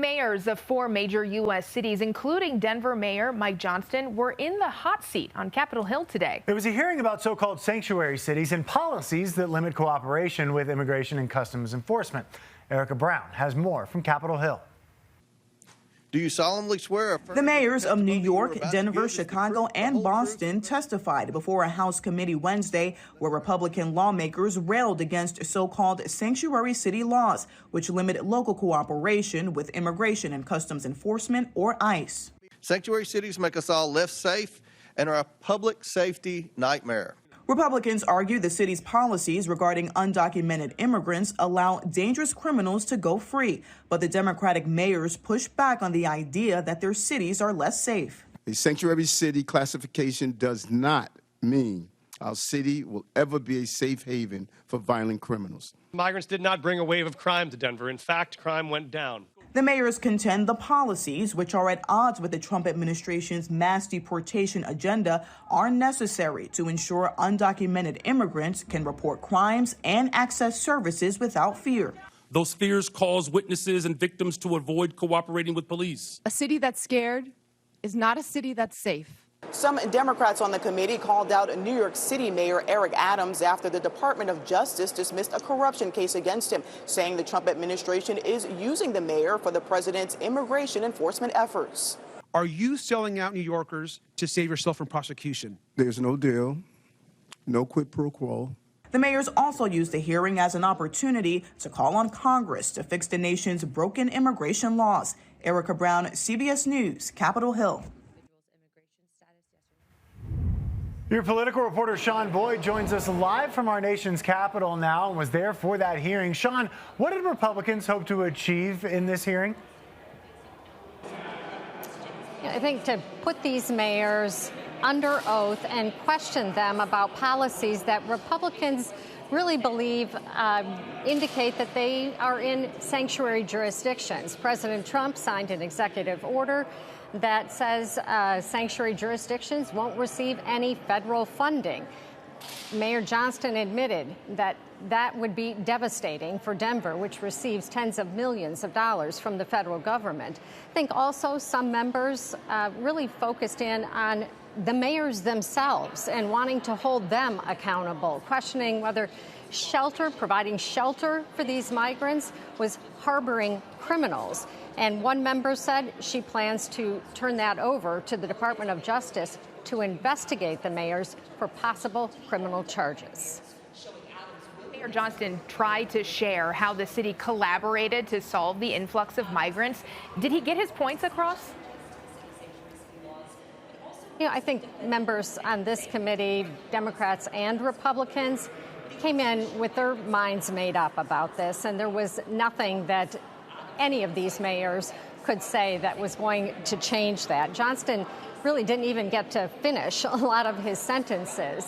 Mayors of 4 major U.S. cities, including Denver Mayor Mike Johnston, were in the hot seat on Capitol Hill today. It was a hearing about so-called sanctuary cities and policies that limit cooperation with immigration and customs enforcement. Erica Brown has more from Capitol Hill. Do you solemnly swear? The mayors of New York, Denver, Chicago, and Boston testified before a House committee Wednesday where Republican lawmakers railed against so-called sanctuary city laws, which limit local cooperation with immigration and customs enforcement, or ICE. Sanctuary cities make us all less safe and are a public safety nightmare. Republicans argue the city's policies regarding undocumented immigrants allow dangerous criminals to go free, but the Democratic mayors push back on the idea that their cities are less safe. A sanctuary city classification does not mean our city will ever be a safe haven for violent criminals. Migrants did not bring a wave of crime to Denver. In fact, crime went down. The mayors contend the policies, which are at odds with the Trump administration's mass deportation agenda, are necessary to ensure undocumented immigrants can report crimes and access services without fear. Those fears cause witnesses and victims to avoid cooperating with police. A city that's scared is not a city that's safe. Some Democrats on the committee called out New York City Mayor Eric Adams after the Department of Justice dismissed a corruption case against him, saying the Trump administration is using the mayor for the president's immigration enforcement efforts. Are you selling out New Yorkers to save yourself from prosecution? There's no deal, no quid pro quo. The mayors also used the hearing as an opportunity to call on Congress to fix the nation's broken immigration laws. Erica Brown, CBS News, Capitol Hill. Your political reporter Sean Boyd joins us live from our nation's capital now and was there for that hearing. Sean, what did Republicans hope to achieve in this hearing? I think to put these mayors under oath and question them about policies that Republicans really believe indicate that they are in sanctuary jurisdictions. President Trump signed an executive order that says sanctuary jurisdictions won't receive any federal funding. Mayor Johnston admitted that that would be devastating for Denver, which receives tens of millions of dollars from the federal government. I think also some members really focused in on the mayors themselves and wanting to hold them accountable, questioning whether providing shelter for these migrants was harboring criminals. And one member said she plans to turn that over to the Department of Justice to investigate the mayors for possible criminal charges. Mayor Johnston tried to share how the city collaborated to solve the influx of migrants. Did he get his points across? You know, I think members on this committee, Democrats and Republicans, came in with their minds made up about this, and there was nothing that any of these mayors could say that was going to change that. Johnston really didn't even get to finish a lot of his sentences.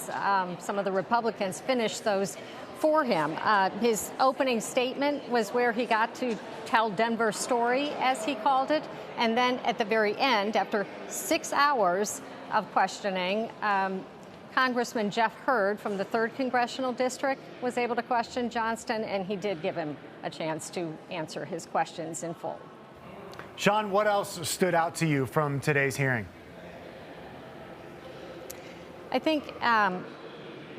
Some of the Republicans finished those for him. His opening statement was where he got to tell Denver's story, as he called it. And then at the very end, after 6 hours of questioning, Congressman Jeff Hurd from the 3rd Congressional District was able to question Johnston, and he did give him a chance to answer his questions in full. Sean, what else stood out to you from today's hearing? I think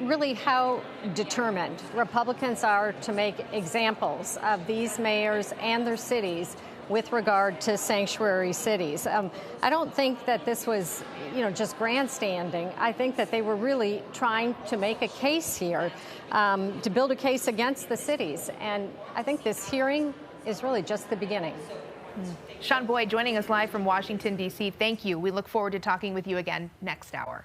really how determined Republicans are to make examples of these mayors and their cities with regard to sanctuary cities. I don't think that this was, just grandstanding. I think that they were really trying to make a case here, to build a case against the cities. And I think this hearing is really just the beginning. Sean Boyd joining us live from Washington, D.C. Thank you. We look forward to talking with you again next hour.